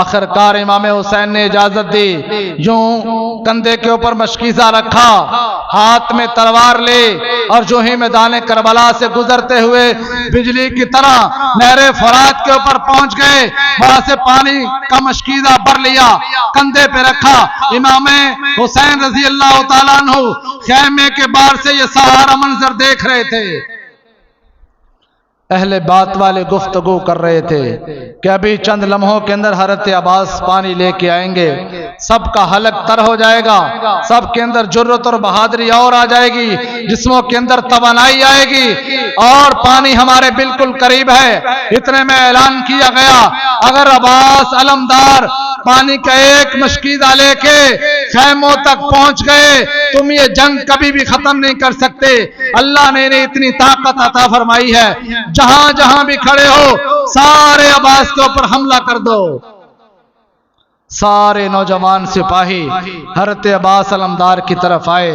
آخر کار امام حسین نے اجازت دی، یوں کندھے کے اوپر مشکیزہ رکھا، ہاتھ میں تلوار لے، اور جو ہی میدان کربلا سے گزرتے ہوئے بجلی کی طرح نہر فرات کے اوپر پہنچ گئے، وہاں سے پانی کا مشکیزہ بھر لیا، کندھے پہ رکھا، امام حسین رضی اللہ تعالیٰ عنہ خیمے کے باہر سے یہ سارا منظر دیکھ رہے تھے۔ اہل بات والے گفتگو کر رہے تھے کہ ابھی چند لمحوں کے اندر حضرت عباس پانی لے کے آئیں گے، سب کا حلق تر ہو جائے گا، سب کے اندر جرت اور بہادری اور آ جائے گی، جسموں کے اندر توانائی آئے گی، اور پانی ہمارے بالکل قریب ہے۔ اتنے میں اعلان کیا گیا، اگر عباس علمدار پانی کا ایک مشکیزہ لے کے خیموں تک پہنچ گئے، تم یہ جنگ کبھی بھی ختم نہیں کر سکتے۔ اللہ نے انہیں اتنی طاقت عطا فرمائی ہے، جہاں جہاں بھی کھڑے ہو سارے عباس کے اوپر حملہ کر دو۔ سارے نوجوان سپاہی حضرت عباس علمدار کی طرف آئے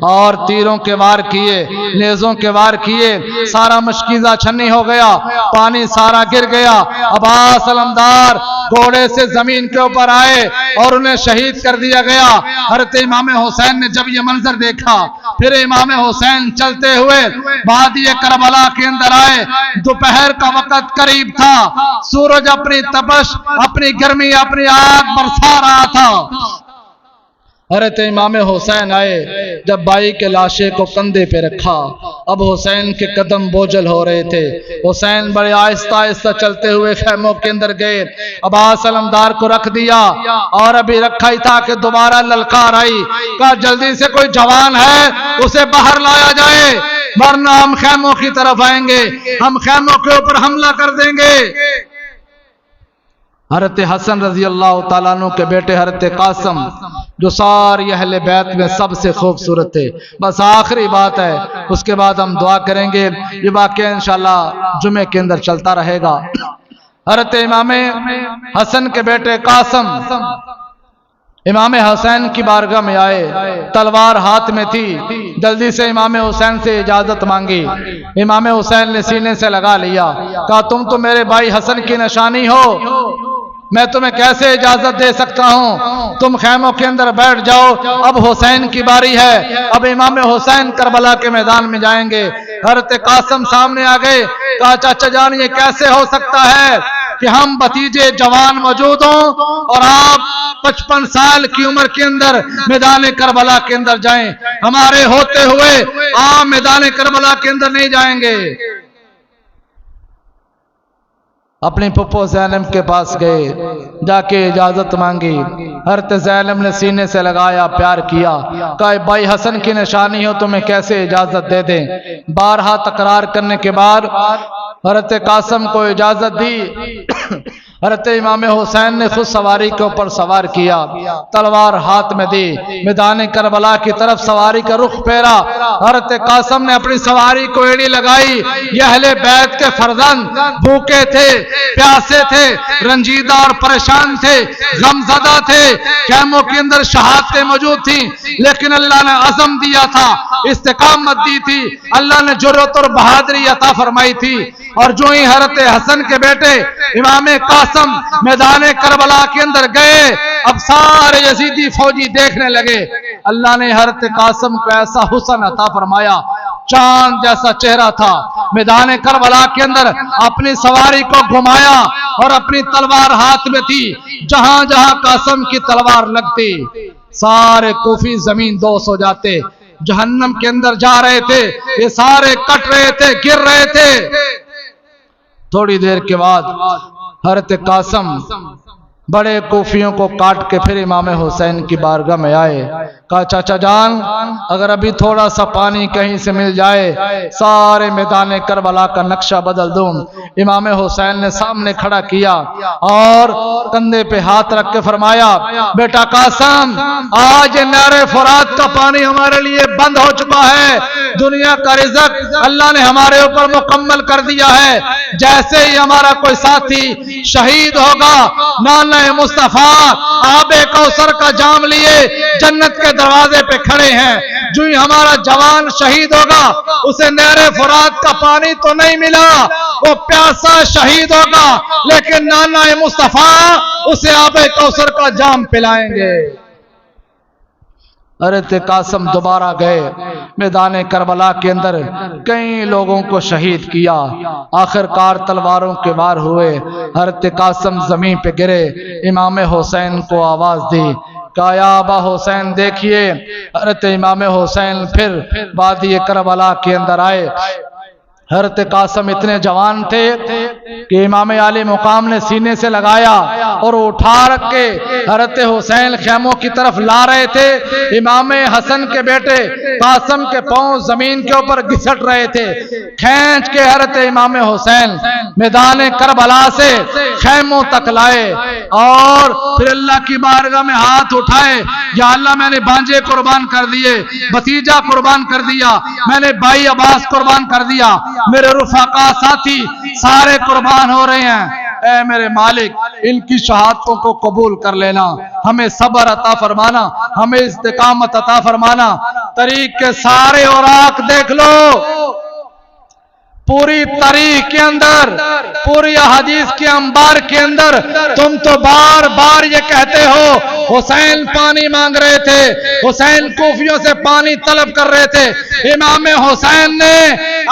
اور تیروں کے وار کیے، نیزوں کے وار کیے، سارا مشکیزہ چھنی ہو گیا، پانی سارا گر گیا۔ عباس علمدار گھوڑے سے زمین کے اوپر آئے اور انہیں شہید کر دیا گیا۔ حضرت امام حسین نے جب یہ منظر دیکھا، پھر امام حسین چلتے ہوئے وادی کربلا کے اندر آئے۔ دوپہر کا وقت قریب تھا، سورج اپنی تپش، اپنی گرمی، اپنی آگ برسا رہا تھا۔ حضرت امام حسین آئے، جب بھائی کے لاشے کو کندھے پہ رکھا، اب حسین کے قدم بوجھل ہو رہے تھے۔ حسین بڑے آہستہ آہستہ چلتے ہوئے خیموں کے اندر گئے، عباس علمدار کو رکھ دیا، اور ابھی رکھا ہی تھا کہ دوبارہ للکار آئی، کہا جلدی سے کوئی جوان ہے اسے باہر لایا جائے، ورنہ ہم خیموں کی طرف آئیں گے، ہم خیموں کے اوپر حملہ کر دیں گے۔ حضرت حسن رضی اللہ تعالیٰ عنہ کے بیٹے حضرت قاسم، جو ساری اہل بیت میں سب سے خوبصورت تھے، بس آخری بات ہے، اس کے بعد ہم دعا کریں گے، یہ واقعہ انشاءاللہ جمعے کے اندر چلتا رہے گا۔ حضرت امام حسن کے بیٹے قاسم امام حسین کی بارگاہ میں آئے، تلوار ہاتھ میں تھی، جلدی سے امام حسین سے اجازت مانگی۔ امام حسین نے سینے سے لگا لیا، کہا تم تو میرے بھائی حسن کی نشانی ہو، میں تمہیں کیسے اجازت دے سکتا ہوں؟ تم خیموں کے اندر بیٹھ جاؤ، اب حسین کی باری ہے، اب امام حسین کربلا کے میدان میں جائیں گے۔ حضرت قاسم سامنے آ گئے، کہا چاچا جان یہ کیسے ہو سکتا ہے کہ ہم بھتیجے جوان موجود ہوں اور آپ 55 سال کی عمر کے اندر میدان کربلا کے اندر جائیں؟ ہمارے ہوتے ہوئے آپ میدان کربلا کے اندر نہیں جائیں گے۔ اپنی پھپھو زینب کے پاس گئے، جا کے اجازت مانگی، حضرت زینب نے سینے سے لگایا، پیار کیا، کہا بھائی حسن کی نشانی ہو تمہیں کیسے اجازت دے دیں؟ بارہا تکرار کرنے کے بعد حضرت قاسم کو اجازت دی۔ حضرت امام حسین نے خود سواری کے اوپر سوار کیا، تلوار ہاتھ میں دی، میدان کربلا کی طرف سواری کا رخ پھیرا۔ حضرت قاسم نے اپنی سواری کو ایڑی لگائی۔ یہ اہل بیت کے فرزند بھوکے تھے، پیاسے تھے، رنجیدہ اور پریشان تھے، غم زدہ تھے، خیموں کے اندر شہادتیں موجود تھیں، لیکن اللہ نے عزم دیا تھا، استقامت دی تھی، اللہ نے جرأت اور بہادری عطا فرمائی تھی۔ اور جو ہی حضرت حسن کے بیٹے امام قاسم میدان کربلا کے اندر گئے، اب سارے یزیدی فوجی دیکھنے لگے۔ اللہ نے حضرت قاسم کو ایسا حسن عطا فرمایا، چاند جیسا چہرہ تھا، میدان کربلا کے اندر اپنی سواری کو گھمایا اور اپنی تلوار ہاتھ میں تھی، جہاں جہاں قاسم کی تلوار لگتی سارے کوفی زمین دوز ہو جاتے، جہنم کے اندر جا رہے تھے، یہ سارے کٹ رہے تھے، گر رہے تھے۔ تھوڑی دیر کے بعد حضرت قاسم بڑے کوفیوں کو کاٹ کے پھر امام حسین کی بارگاہ میں آئے، کہا چاچا جان اگر ابھی تھوڑا سا پانی کہیں سے مل جائے سارے میدان کربلا کا نقشہ بدل دوں۔ امام حسین نے سامنے کھڑا کیا اور کندھے پہ ہاتھ رکھ کے فرمایا، بیٹا قاسم آج نہر فرات کا پانی ہمارے لیے بند ہو چکا ہے، دنیا کا رزق اللہ نے ہمارے اوپر مکمل کر دیا ہے، جیسے ہی ہمارا کوئی ساتھی شہید ہوگا نانا مصطفیٰ آب کوثر کا جام لیے جنت کے دروازے پہ کھڑے ہیں، جو ہی ہمارا جوان شہید ہوگا اسے نہر فرات کا پانی تو نہیں ملا، وہ پیاسا شہید ہوگا، لیکن نانا مصطفیٰ اسے آب کوثر کا جام پلائیں گے۔ حضرت قاسم دوبارہ گئے میدان کربلا کے اندر، کئی لوگوں کو شہید کیا، آخر کار تلواروں کے وار ہوئے، حضرت قاسم زمین پہ گرے، امام حسین کو آواز دی، کہا یا ابا حسین دیکھیے۔ حضرت امام حسین پھر وادی کربلا کے اندر آئے۔ حضرت قاسم اتنے جوان تھے کہ امام عالی مقام نے سینے سے لگایا اور اٹھا رکھ کے حضرت حسین خیموں کی طرف لا رہے تھے۔ امام حسن کے بیٹے قاسم کے پاؤں زمین کے اوپر گھسٹ رہے تھے، کھینچ کے حضرت امام حسین میدان کربلا سے خیموں تک لائے اور پھر اللہ کی بارگاہ میں ہاتھ اٹھائے، یا اللہ میں نے بانجے قربان کر دیے، بھتیجا قربان کر دیا، میں نے بھائی عباس قربان کر دیا، میرے رفقا ساتھی سارے قربان ہو رہے ہیں، اے میرے مالک ان کی شہادتوں کو قبول کر لینا، ہمیں صبر عطا فرمانا، ہمیں استقامت عطا فرمانا۔ طریق کے سارے اوراق دیکھ لو، پوری تاریخ کے اندر، پوری حدیث کے انبار کے اندر تم تو بار بار یہ کہتے ہو حسین پانی مانگ رہے تھے، حسین کوفیوں سے پانی طلب کر رہے تھے۔ امام حسین نے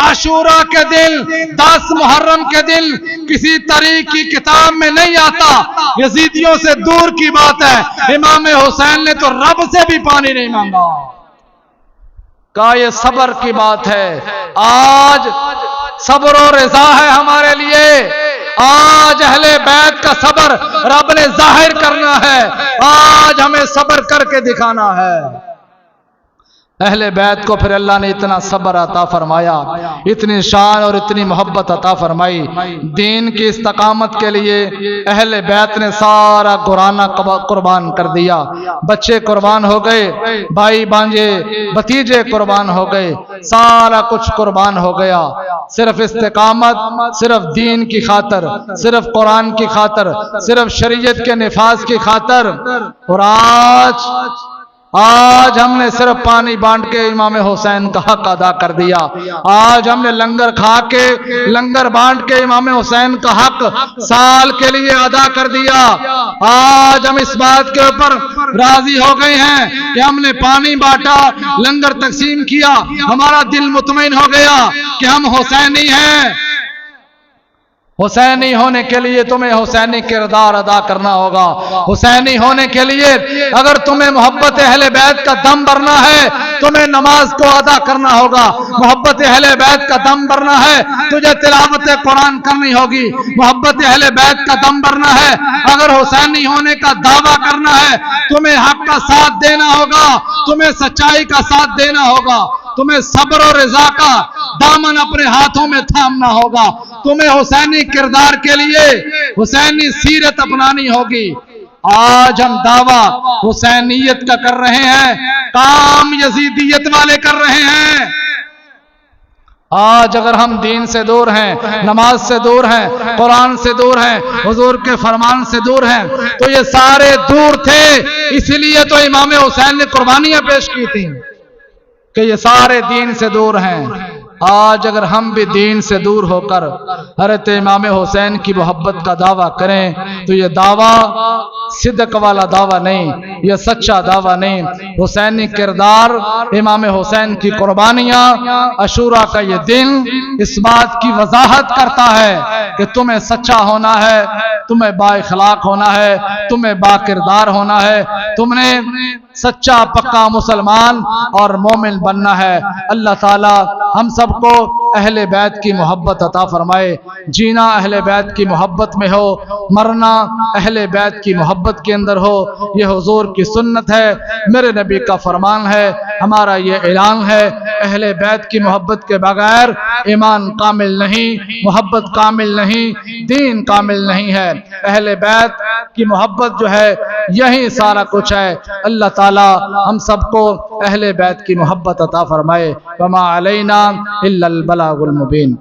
عاشوراء کے دن 10 محرم کے دن کسی طریق کی کتاب میں نہیں آتا، یزیدیوں سے دور کی بات ہے، امام حسین نے تو رب سے بھی پانی نہیں مانگا، کہا یہ صبر کی بات ہے۔ آج صبر و رضا ہے ہمارے لیے، آج اہل بیت کا صبر رب نے ظاہر کرنا ہے، آج ہمیں صبر کر کے دکھانا ہے۔ اہل بیت کو پھر اللہ نے اتنا صبر عطا فرمایا، اتنی شان اور اتنی محبت عطا فرمائی، دین کی استقامت کے لیے اہل بیت نے سارا گھرانہ قربان کر دیا، بچے قربان ہو گئے، بھائی بانجے بھتیجے قربان ہو گئے، سارا کچھ قربان ہو گیا، صرف استقامت، صرف دین کی خاطر، صرف قرآن کی خاطر، صرف شریعت کے نفاذ کی خاطر۔ اور آج ہم نے صرف پانی بانٹ کے امام حسین کا حق ادا کر دیا، آج ہم نے لنگر کھا کے، لنگر بانٹ کے امام حسین کا حق سال کے لیے ادا کر دیا۔ آج ہم اس بات کے اوپر راضی ہو گئے ہیں کہ ہم نے پانی بانٹا، لنگر تقسیم کیا، ہمارا دل مطمئن ہو گیا کہ ہم حسینی ہیں۔ حسینی ہونے کے لیے تمہیں حسینی کردار ادا کرنا ہوگا، حسینی ہونے کے لیے اگر تمہیں محبت اہل بیت کا دم بھرنا ہے تمہیں نماز کو ادا کرنا ہوگا، محبت اہل بیت کا دم بھرنا ہے تجھے تلاوت قرآن کرنی ہوگی، محبت اہل بیت کا دم بھرنا ہے اگر حسینی ہونے کا دعویٰ کرنا ہے تمہیں حق کا ساتھ دینا ہوگا، تمہیں سچائی کا ساتھ دینا ہوگا، تمہیں صبر و رضا کا دامن اپنے ہاتھوں میں تھامنا ہوگا، تمہیں حسینی کردار کے لیے حسینی سیرت اپنانی ہوگی۔ آج ہم دعویٰ حسینیت کا کر رہے ہیں، کام یزیدیت والے کر رہے ہیں۔ آج اگر ہم دین سے دور ہیں، نماز سے دور ہیں، قرآن سے دور ہیں، حضور کے فرمان سے دور ہیں، تو یہ سارے دور تھے، اس لیے تو امام حسین نے قربانیاں پیش کی تھیں کہ یہ سارے دین سے دور ہیں۔ آج اگر ہم بھی دین سے دور ہو کر حضرت امام حسین کی محبت کا دعویٰ کریں تو یہ دعویٰ صدق والا دعویٰ نہیں، یہ سچا دعویٰ نہیں۔ حسینی کردار، امام حسین کی قربانیاں، عاشوراء کا یہ دن اس بات کی وضاحت کرتا ہے کہ تمہیں سچا ہونا ہے، تمہیں با اخلاق ہونا ہے، تمہیں با کردار ہونا ہے، تم نے سچا پکا مسلمان اور مومن بننا ہے۔ اللہ تعالی ہم سب کو اہل بیت کی محبت عطا فرمائے، جینا اہل بیت کی محبت میں ہو، مرنا اہل بیت کی محبت کے اندر ہو، یہ حضور کی سنت ہے، میرے نبی کا فرمان ہے، ہمارا یہ اعلان ہے۔ اہل بیت کی محبت کے بغیر ایمان کامل نہیں، محبت کامل نہیں، دین کامل نہیں ہے۔ اہل بیت کی محبت جو ہے یہی سارا کچھ ہے۔ اللہ تعالی ہم سب کو اہل بیت کی محبت عطا فرمائے۔ وما علینا الا البلاغ المبین۔